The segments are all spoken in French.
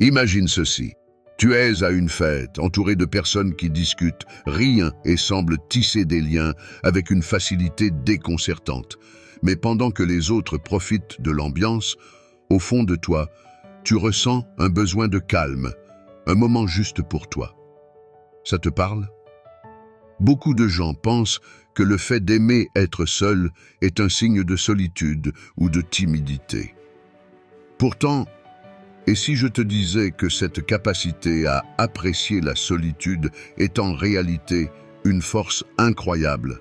Imagine ceci. Tu es à une fête, entouré de personnes qui discutent, rient et semblent tisser des liens avec une facilité déconcertante. Mais pendant que les autres profitent de l'ambiance, au fond de toi, tu ressens un besoin de calme, un moment juste pour toi. Ça te parle? Beaucoup de gens pensent que le fait d'aimer être seul est un signe de solitude ou de timidité. Pourtant, et si je te disais que cette capacité à apprécier la solitude est en réalité une force incroyable?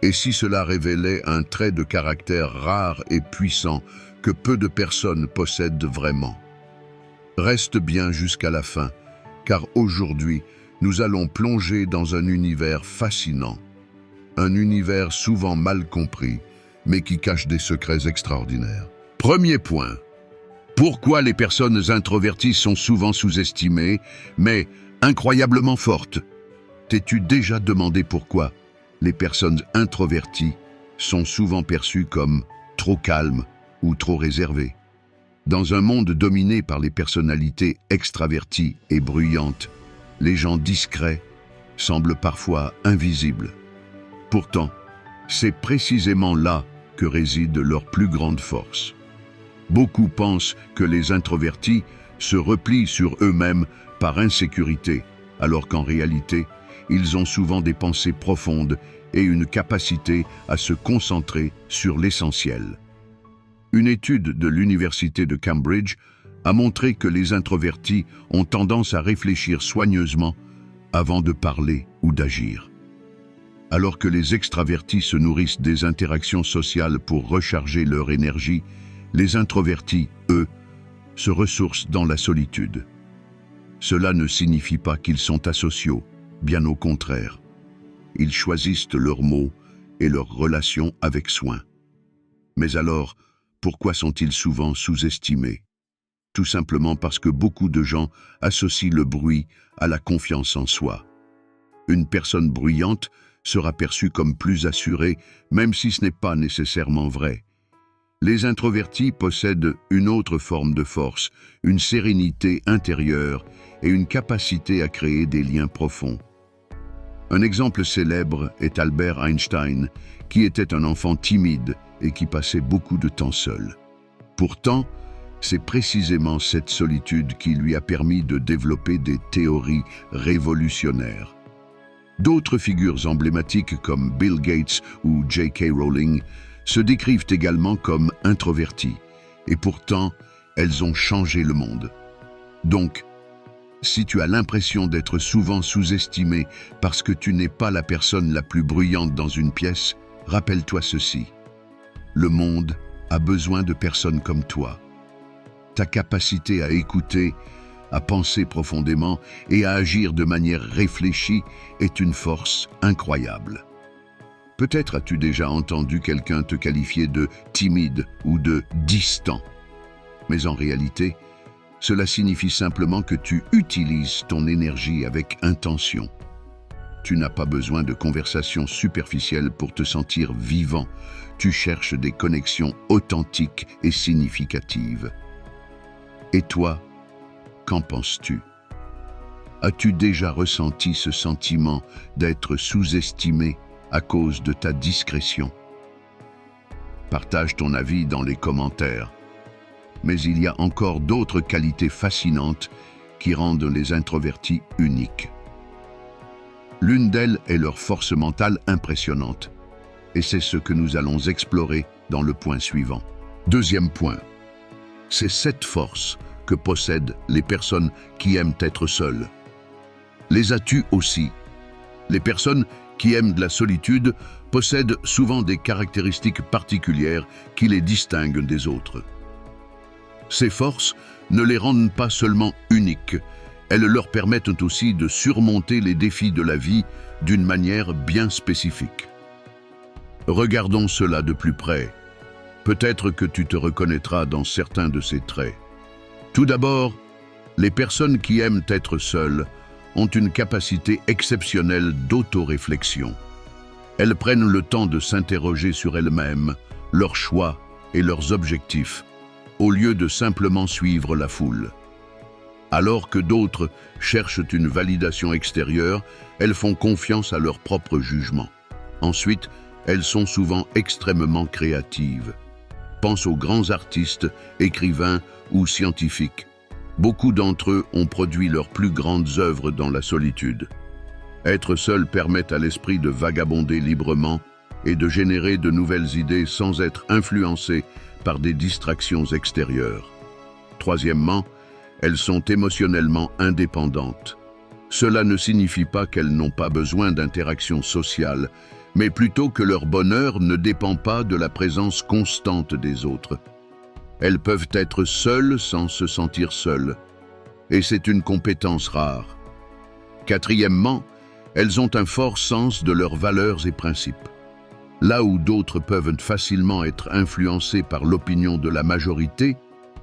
Et si cela révélait un trait de caractère rare et puissant que peu de personnes possèdent vraiment? Reste bien jusqu'à la fin, car aujourd'hui, nous allons plonger dans un univers fascinant. Un univers souvent mal compris, mais qui cache des secrets extraordinaires. Premier point. Pourquoi les personnes introverties sont souvent sous-estimées, mais incroyablement fortes? T'es-tu déjà demandé pourquoi les personnes introverties sont souvent perçues comme trop calmes ou trop réservées? Dans un monde dominé par les personnalités extraverties et bruyantes, les gens discrets semblent parfois invisibles. Pourtant, c'est précisément là que réside leur plus grande force. Beaucoup pensent que les introvertis se replient sur eux-mêmes par insécurité, alors qu'en réalité, ils ont souvent des pensées profondes et une capacité à se concentrer sur l'essentiel. Une étude de l'université de Cambridge a montré que les introvertis ont tendance à réfléchir soigneusement avant de parler ou d'agir. Alors que les extravertis se nourrissent des interactions sociales pour recharger leur énergie, les introvertis, eux, se ressourcent dans la solitude. Cela ne signifie pas qu'ils sont asociaux, bien au contraire. Ils choisissent leurs mots et leurs relations avec soin. Mais alors, pourquoi sont-ils souvent sous-estimés? Tout simplement parce que beaucoup de gens associent le bruit à la confiance en soi. Une personne bruyante sera perçue comme plus assurée, même si ce n'est pas nécessairement vrai. Les introvertis possèdent une autre forme de force, une sérénité intérieure et une capacité à créer des liens profonds. Un exemple célèbre est Albert Einstein, qui était un enfant timide et qui passait beaucoup de temps seul. Pourtant, c'est précisément cette solitude qui lui a permis de développer des théories révolutionnaires. D'autres figures emblématiques comme Bill Gates ou J.K. Rowling se décrivent également comme introverties, et pourtant, elles ont changé le monde. Donc, si tu as l'impression d'être souvent sous-estimé parce que tu n'es pas la personne la plus bruyante dans une pièce, rappelle-toi ceci. Le monde a besoin de personnes comme toi. Ta capacité à écouter, à penser profondément et à agir de manière réfléchie est une force incroyable. Peut-être as-tu déjà entendu quelqu'un te qualifier de timide ou de distant. Mais en réalité, cela signifie simplement que tu utilises ton énergie avec intention. Tu n'as pas besoin de conversations superficielles pour te sentir vivant. Tu cherches des connexions authentiques et significatives. Et toi, qu'en penses-tu? As-tu déjà ressenti ce sentiment d'être sous-estimé à cause de ta discrétion? Partage ton avis dans les commentaires. Mais il y a encore d'autres qualités fascinantes qui rendent les introvertis uniques. L'une d'elles est leur force mentale impressionnante. Et c'est ce que nous allons explorer dans le point suivant. Deuxième point. C'est cette force que possèdent les personnes qui aiment être seules. Les as-tu aussi? Les personnes qui aiment de la solitude possèdent souvent des caractéristiques particulières qui les distinguent des autres. Ces forces ne les rendent pas seulement uniques, elles leur permettent aussi de surmonter les défis de la vie d'une manière bien spécifique. Regardons cela de plus près. Peut-être que tu te reconnaîtras dans certains de ces traits. Tout d'abord, les personnes qui aiment être seules ont une capacité exceptionnelle d'autoréflexion. Elles prennent le temps de s'interroger sur elles-mêmes, leurs choix et leurs objectifs, au lieu de simplement suivre la foule. Alors que d'autres cherchent une validation extérieure, elles font confiance à leur propre jugement. Ensuite, elles sont souvent extrêmement créatives. Pense aux grands artistes, écrivains ou scientifiques. Beaucoup d'entre eux ont produit leurs plus grandes œuvres dans la solitude. Être seul permet à l'esprit de vagabonder librement et de générer de nouvelles idées sans être influencé par des distractions extérieures. Troisièmement, elles sont émotionnellement indépendantes. Cela ne signifie pas qu'elles n'ont pas besoin d'interaction sociale, mais plutôt que leur bonheur ne dépend pas de la présence constante des autres. Elles peuvent être seules sans se sentir seules, et c'est une compétence rare. Quatrièmement, elles ont un fort sens de leurs valeurs et principes. Là où d'autres peuvent facilement être influencés par l'opinion de la majorité,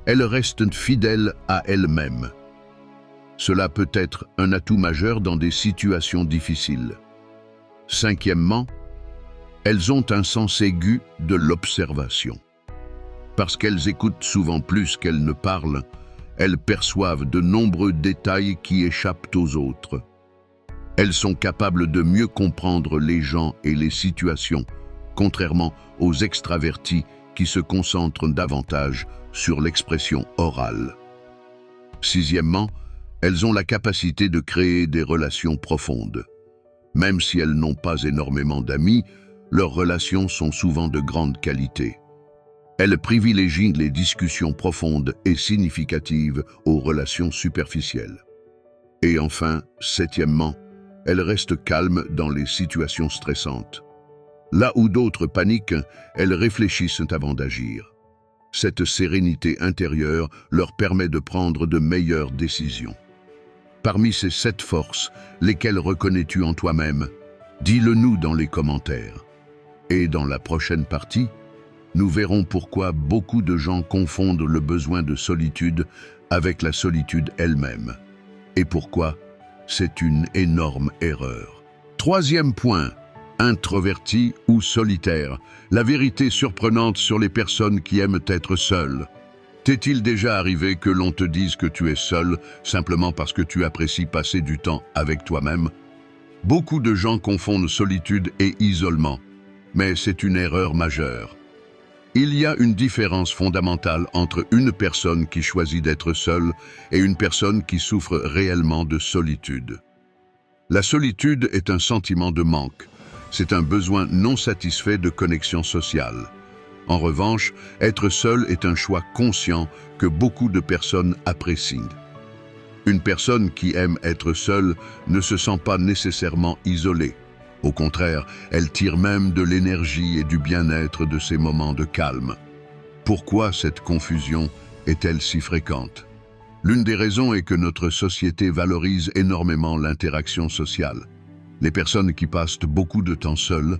elles restent fidèles à elles-mêmes. Cela peut être un atout majeur dans des situations difficiles. Cinquièmement, elles ont un sens aigu de l'observation. Parce qu'elles écoutent souvent plus qu'elles ne parlent, elles perçoivent de nombreux détails qui échappent aux autres. Elles sont capables de mieux comprendre les gens et les situations, contrairement aux extravertis qui se concentrent davantage sur l'expression orale. Sixièmement, elles ont la capacité de créer des relations profondes. Même si elles n'ont pas énormément d'amis, leurs relations sont souvent de grande qualité. Elles privilégient les discussions profondes et significatives aux relations superficielles. Et enfin, septièmement, elles restent calmes dans les situations stressantes. Là où d'autres paniquent, elles réfléchissent avant d'agir. Cette sérénité intérieure leur permet de prendre de meilleures décisions. Parmi ces 7 forces, lesquelles reconnais-tu en toi-même? Dis-le-nous dans les commentaires. Et dans la prochaine partie, nous verrons pourquoi beaucoup de gens confondent le besoin de solitude avec la solitude elle-même. Et pourquoi c'est une énorme erreur. Troisième point, introverti ou solitaire. La vérité surprenante sur les personnes qui aiment être seules. T'est-il déjà arrivé que l'on te dise que tu es seul simplement parce que tu apprécies passer du temps avec toi-même? Beaucoup de gens confondent solitude et isolement, mais c'est une erreur majeure. Il y a une différence fondamentale entre une personne qui choisit d'être seule et une personne qui souffre réellement de solitude. La solitude est un sentiment de manque. C'est un besoin non satisfait de connexion sociale. En revanche, être seul est un choix conscient que beaucoup de personnes apprécient. Une personne qui aime être seule ne se sent pas nécessairement isolée. Au contraire, elle tire même de l'énergie et du bien-être de ces moments de calme. Pourquoi cette confusion est-elle si fréquente? L'une des raisons est que notre société valorise énormément l'interaction sociale. Les personnes qui passent beaucoup de temps seules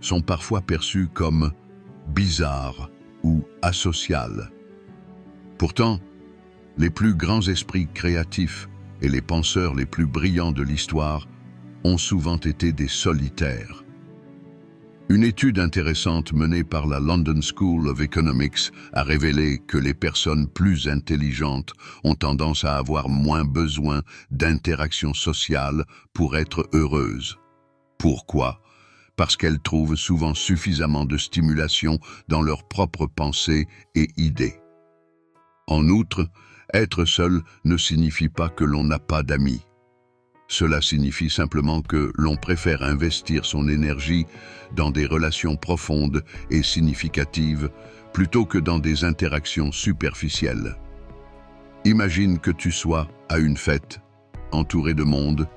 sont parfois perçues comme bizarres ou asociales. Pourtant, les plus grands esprits créatifs et les penseurs les plus brillants de l'histoire ont souvent été des solitaires. Une étude intéressante menée par la London School of Economics a révélé que les personnes plus intelligentes ont tendance à avoir moins besoin d'interaction sociale pour être heureuses. Pourquoi? Parce qu'elles trouvent souvent suffisamment de stimulation dans leurs propres pensées et idées. En outre, être seul ne signifie pas que l'on n'a pas d'amis. Cela signifie simplement que l'on préfère investir son énergie dans des relations profondes et significatives plutôt que dans des interactions superficielles. Imagine que tu sois à une fête, entouré de monde,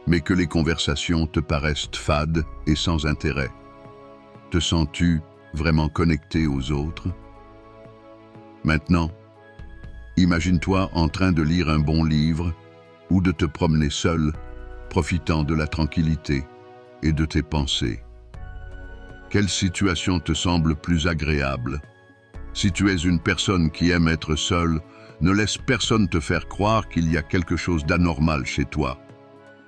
mais que les conversations te paraissent fades et sans intérêt. Te sens-tu vraiment connecté aux autres? Maintenant, imagine-toi en train de lire un bon livre ou de te promener seul, profitant de la tranquillité et de tes pensées. Quelle situation te semble plus agréable? Si tu es une personne qui aime être seule, ne laisse personne te faire croire qu'il y a quelque chose d'anormal chez toi.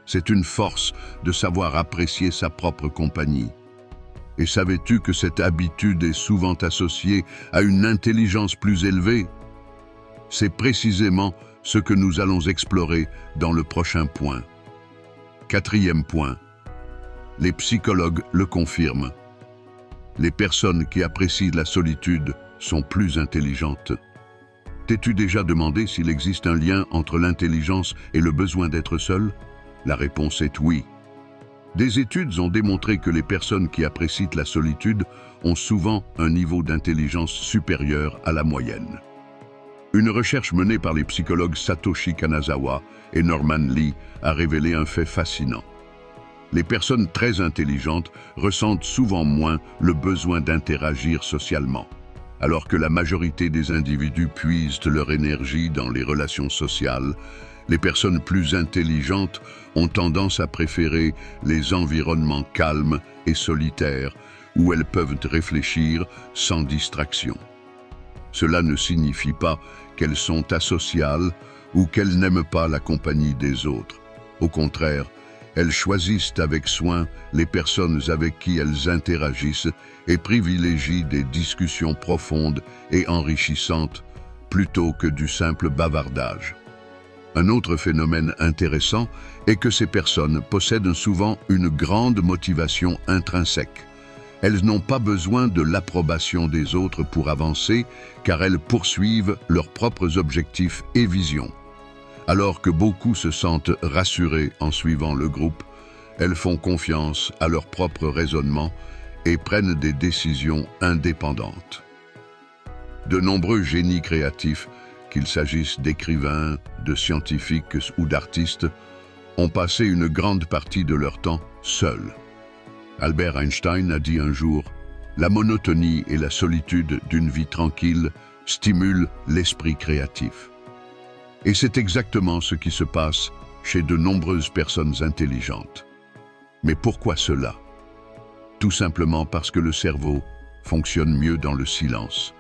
C'est une force de savoir apprécier sa propre compagnie. Et savais-tu que cette habitude est souvent associée à une intelligence plus élevée? C'est précisément ce que nous allons explorer dans le prochain point. Quatrième point. Les psychologues le confirment. Les personnes qui apprécient la solitude sont plus intelligentes. T'es-tu déjà demandé s'il existe un lien entre l'intelligence et le besoin d'être seul? La réponse est oui. Des études ont démontré que les personnes qui apprécient la solitude ont souvent un niveau d'intelligence supérieur à la moyenne. Une recherche menée par les psychologues Satoshi Kanazawa et Norman Lee a révélé un fait fascinant. Les personnes très intelligentes ressentent souvent moins le besoin d'interagir socialement, alors que la majorité des individus puisent leur énergie dans les relations sociales. Les personnes plus intelligentes ont tendance à préférer les environnements calmes et solitaires où elles peuvent réfléchir sans distraction. Cela ne signifie pas qu'elles sont asociales ou qu'elles n'aiment pas la compagnie des autres. Au contraire, elles choisissent avec soin les personnes avec qui elles interagissent et privilégient des discussions profondes et enrichissantes plutôt que du simple bavardage. Un autre phénomène intéressant est que ces personnes possèdent souvent une grande motivation intrinsèque. Elles n'ont pas besoin de l'approbation des autres pour avancer, car elles poursuivent leurs propres objectifs et visions. Alors que beaucoup se sentent rassurés en suivant le groupe, elles font confiance à leur propre raisonnement et prennent des décisions indépendantes. De nombreux génies créatifs, qu'il s'agisse d'écrivains, de scientifiques ou d'artistes, ont passé une grande partie de leur temps seuls. Albert Einstein a dit un jour « La monotonie et la solitude d'une vie tranquille stimulent l'esprit créatif ». Et c'est exactement ce qui se passe chez de nombreuses personnes intelligentes. Mais pourquoi cela? Tout simplement parce que le cerveau fonctionne mieux dans le silence.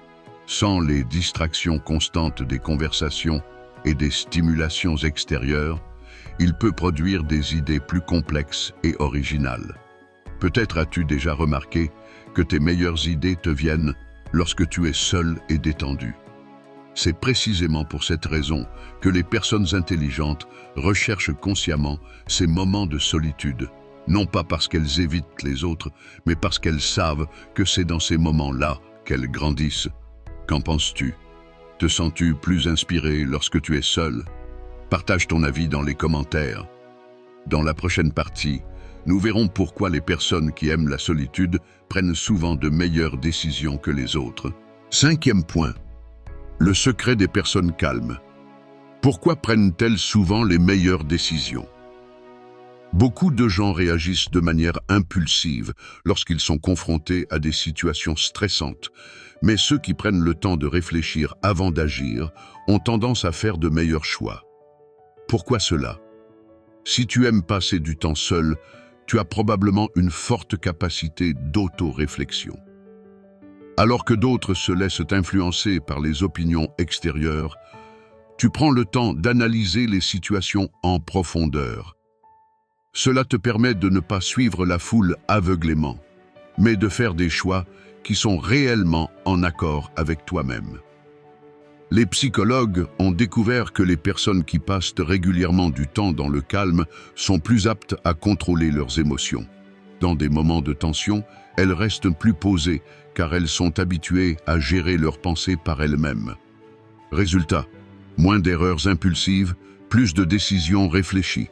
Sans les distractions constantes des conversations et des stimulations extérieures, il peut produire des idées plus complexes et originales. Peut-être as-tu déjà remarqué que tes meilleures idées te viennent lorsque tu es seul et détendu. C'est précisément pour cette raison que les personnes intelligentes recherchent consciemment ces moments de solitude, non pas parce qu'elles évitent les autres, mais parce qu'elles savent que c'est dans ces moments-là qu'elles grandissent. Qu'en penses-tu? Te sens-tu plus inspiré lorsque tu es seul? Partage ton avis dans les commentaires. Dans la prochaine partie, nous verrons pourquoi les personnes qui aiment la solitude prennent souvent de meilleures décisions que les autres. Cinquième point. Le secret des personnes calmes. Pourquoi prennent-elles souvent les meilleures décisions? Beaucoup de gens réagissent de manière impulsive lorsqu'ils sont confrontés à des situations stressantes, mais ceux qui prennent le temps de réfléchir avant d'agir ont tendance à faire de meilleurs choix. Pourquoi cela? Si tu aimes passer du temps seul, tu as probablement une forte capacité d'auto-réflexion. Alors que d'autres se laissent influencer par les opinions extérieures, tu prends le temps d'analyser les situations en profondeur. Cela te permet de ne pas suivre la foule aveuglément, mais de faire des choix qui sont réellement en accord avec toi-même. Les psychologues ont découvert que les personnes qui passent régulièrement du temps dans le calme sont plus aptes à contrôler leurs émotions. Dans des moments de tension, elles restent plus posées car elles sont habituées à gérer leurs pensées par elles-mêmes. Résultat, moins d'erreurs impulsives, plus de décisions réfléchies.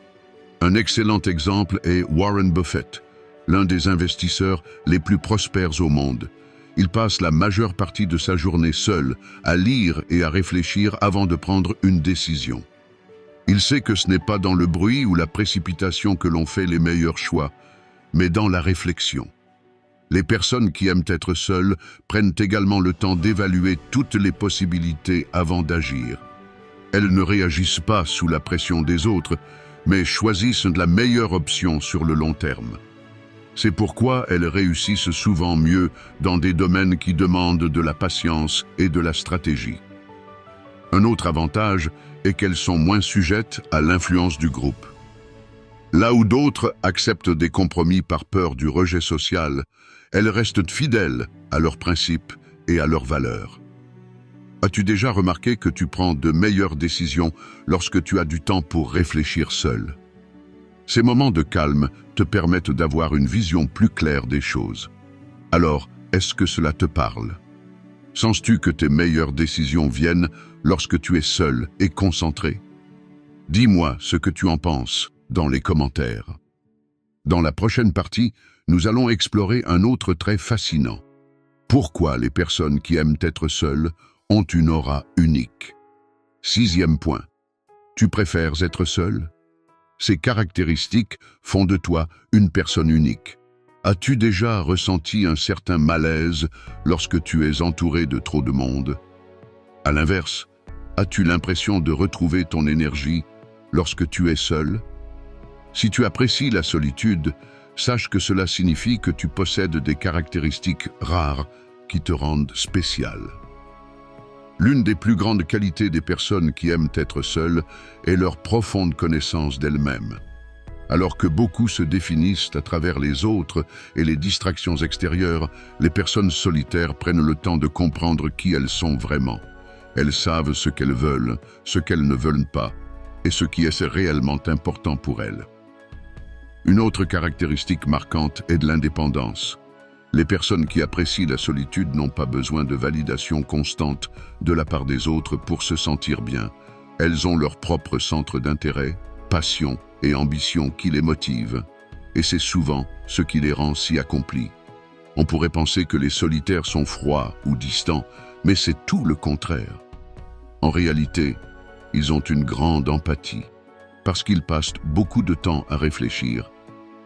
Un excellent exemple est Warren Buffett, l'un des investisseurs les plus prospères au monde. Il passe la majeure partie de sa journée seul, à lire et à réfléchir avant de prendre une décision. Il sait que ce n'est pas dans le bruit ou la précipitation que l'on fait les meilleurs choix, mais dans la réflexion. Les personnes qui aiment être seules prennent également le temps d'évaluer toutes les possibilités avant d'agir. Elles ne réagissent pas sous la pression des autres, mais choisissent la meilleure option sur le long terme. C'est pourquoi elles réussissent souvent mieux dans des domaines qui demandent de la patience et de la stratégie. Un autre avantage est qu'elles sont moins sujettes à l'influence du groupe. Là où d'autres acceptent des compromis par peur du rejet social, elles restent fidèles à leurs principes et à leurs valeurs. As-tu déjà remarqué que tu prends de meilleures décisions lorsque tu as du temps pour réfléchir seul? Ces moments de calme te permettent d'avoir une vision plus claire des choses. Alors, est-ce que cela te parle? Sens-tu que tes meilleures décisions viennent lorsque tu es seul et concentré? Dis-moi ce que tu en penses dans les commentaires. Dans la prochaine partie, nous allons explorer un autre trait fascinant. Pourquoi les personnes qui aiment être seules ont une aura unique? 6e point. Tu préfères être seul? Ces caractéristiques font de toi une personne unique. As-tu déjà ressenti un certain malaise lorsque tu es entouré de trop de monde? À l'inverse, as-tu l'impression de retrouver ton énergie lorsque tu es seul? Si tu apprécies la solitude, sache que cela signifie que tu possèdes des caractéristiques rares qui te rendent spécial. L'une des plus grandes qualités des personnes qui aiment être seules est leur profonde connaissance d'elles-mêmes. Alors que beaucoup se définissent à travers les autres et les distractions extérieures, les personnes solitaires prennent le temps de comprendre qui elles sont vraiment. Elles savent ce qu'elles veulent, ce qu'elles ne veulent pas, et ce qui est réellement important pour elles. Une autre caractéristique marquante est de l'indépendance. Les personnes qui apprécient la solitude n'ont pas besoin de validation constante de la part des autres pour se sentir bien. Elles ont leur propre centre d'intérêt, passion et ambition qui les motivent, et c'est souvent ce qui les rend si accomplis. On pourrait penser que les solitaires sont froids ou distants, mais c'est tout le contraire. En réalité, ils ont une grande empathie, parce qu'ils passent beaucoup de temps à réfléchir.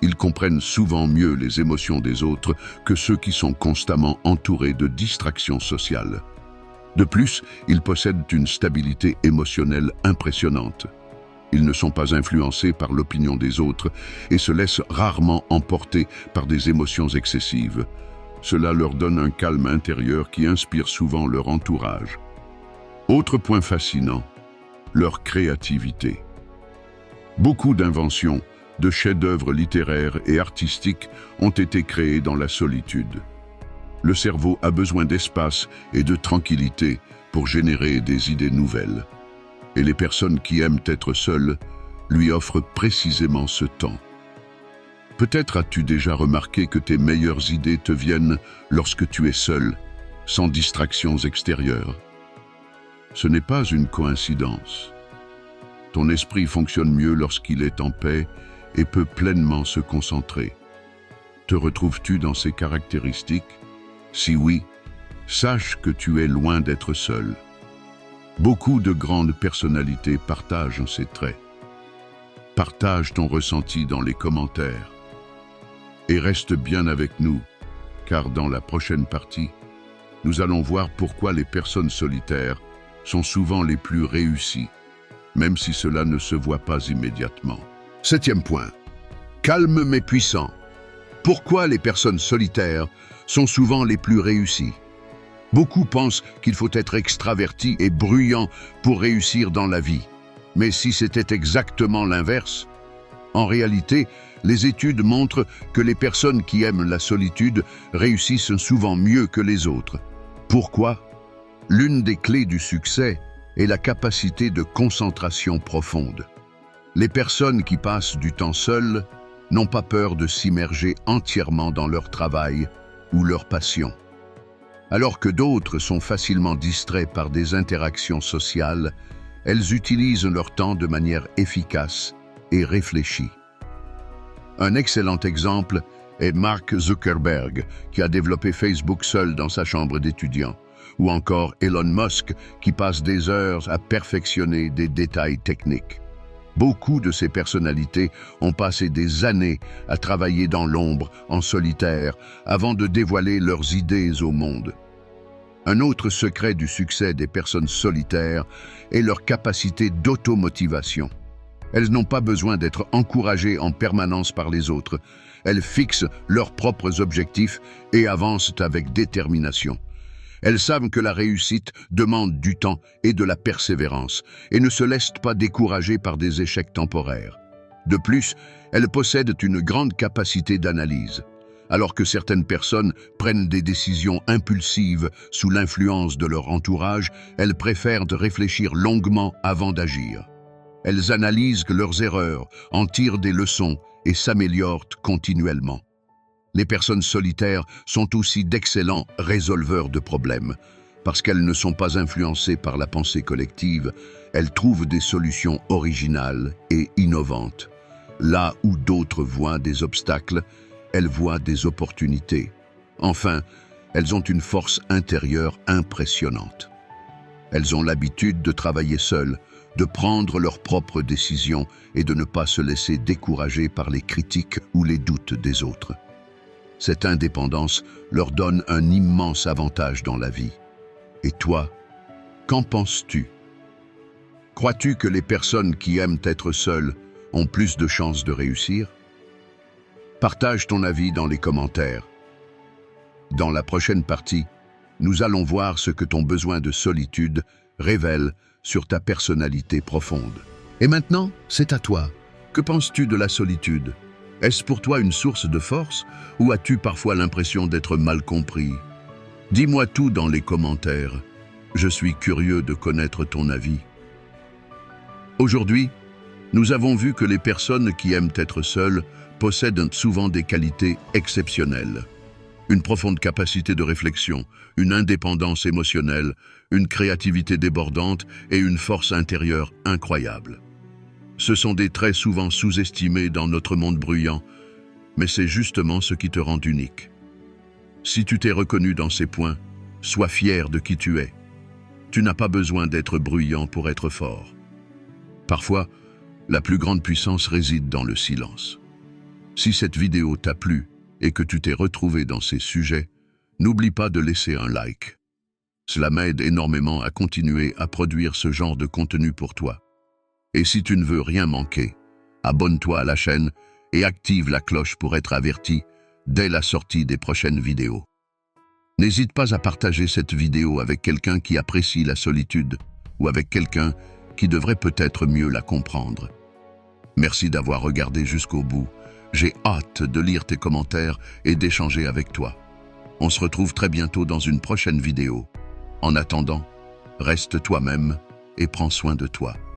Ils comprennent souvent mieux les émotions des autres que ceux qui sont constamment entourés de distractions sociales. De plus, ils possèdent une stabilité émotionnelle impressionnante. Ils ne sont pas influencés par l'opinion des autres et se laissent rarement emporter par des émotions excessives. Cela leur donne un calme intérieur qui inspire souvent leur entourage. Autre point fascinant, leur créativité. Beaucoup d'inventions, de chefs-d'œuvre littéraires et artistiques ont été créés dans la solitude. Le cerveau a besoin d'espace et de tranquillité pour générer des idées nouvelles. Et les personnes qui aiment être seules lui offrent précisément ce temps. Peut-être as-tu déjà remarqué que tes meilleures idées te viennent lorsque tu es seul, sans distractions extérieures. Ce n'est pas une coïncidence. Ton esprit fonctionne mieux lorsqu'il est en paix et peut pleinement se concentrer. Te retrouves-tu dans ces caractéristiques? Si oui, sache que tu es loin d'être seul. Beaucoup de grandes personnalités partagent ces traits. Partage ton ressenti dans les commentaires. Et reste bien avec nous, car dans la prochaine partie, nous allons voir pourquoi les personnes solitaires sont souvent les plus réussies, même si cela ne se voit pas immédiatement. 7e point. Calme mais puissant. Pourquoi les personnes solitaires sont souvent les plus réussies? Beaucoup pensent qu'il faut être extraverti et bruyant pour réussir dans la vie. Mais si c'était exactement l'inverse? En réalité, les études montrent que les personnes qui aiment la solitude réussissent souvent mieux que les autres. Pourquoi? L'une des clés du succès est la capacité de concentration profonde. Les personnes qui passent du temps seules n'ont pas peur de s'immerger entièrement dans leur travail ou leur passion. Alors que d'autres sont facilement distraits par des interactions sociales, elles utilisent leur temps de manière efficace et réfléchie. Un excellent exemple est Mark Zuckerberg, qui a développé Facebook seul dans sa chambre d'étudiant, ou encore Elon Musk, qui passe des heures à perfectionner des détails techniques. Beaucoup de ces personnalités ont passé des années à travailler dans l'ombre, en solitaire, avant de dévoiler leurs idées au monde. Un autre secret du succès des personnes solitaires est leur capacité d'automotivation. Elles n'ont pas besoin d'être encouragées en permanence par les autres. Elles fixent leurs propres objectifs et avancent avec détermination. Elles savent que la réussite demande du temps et de la persévérance et ne se laissent pas décourager par des échecs temporaires. De plus, elles possèdent une grande capacité d'analyse. Alors que certaines personnes prennent des décisions impulsives sous l'influence de leur entourage, elles préfèrent de réfléchir longuement avant d'agir. Elles analysent leurs erreurs, en tirent des leçons et s'améliorent continuellement. Les personnes solitaires sont aussi d'excellents résolveurs de problèmes. Parce qu'elles ne sont pas influencées par la pensée collective, elles trouvent des solutions originales et innovantes. Là où d'autres voient des obstacles, elles voient des opportunités. Enfin, elles ont une force intérieure impressionnante. Elles ont l'habitude de travailler seules, de prendre leurs propres décisions et de ne pas se laisser décourager par les critiques ou les doutes des autres. Cette indépendance leur donne un immense avantage dans la vie. Et toi, qu'en penses-tu? Crois-tu que les personnes qui aiment être seules ont plus de chances de réussir? Partage ton avis dans les commentaires. Dans la prochaine partie, nous allons voir ce que ton besoin de solitude révèle sur ta personnalité profonde. Et maintenant, c'est à toi. Que penses-tu de la solitude? Est-ce pour toi une source de force ou as-tu parfois l'impression d'être mal compris? Dis-moi tout dans les commentaires. Je suis curieux de connaître ton avis. Aujourd'hui, nous avons vu que les personnes qui aiment être seules possèdent souvent des qualités exceptionnelles. Une profonde capacité de réflexion, une indépendance émotionnelle, une créativité débordante et une force intérieure incroyable. Ce sont des traits souvent sous-estimés dans notre monde bruyant, mais c'est justement ce qui te rend unique. Si tu t'es reconnu dans ces points, sois fier de qui tu es. Tu n'as pas besoin d'être bruyant pour être fort. Parfois, la plus grande puissance réside dans le silence. Si cette vidéo t'a plu et que tu t'es retrouvé dans ces sujets, n'oublie pas de laisser un like. Cela m'aide énormément à continuer à produire ce genre de contenu pour toi. Et si tu ne veux rien manquer, abonne-toi à la chaîne et active la cloche pour être averti dès la sortie des prochaines vidéos. N'hésite pas à partager cette vidéo avec quelqu'un qui apprécie la solitude ou avec quelqu'un qui devrait peut-être mieux la comprendre. Merci d'avoir regardé jusqu'au bout. J'ai hâte de lire tes commentaires et d'échanger avec toi. On se retrouve très bientôt dans une prochaine vidéo. En attendant, reste toi-même et prends soin de toi.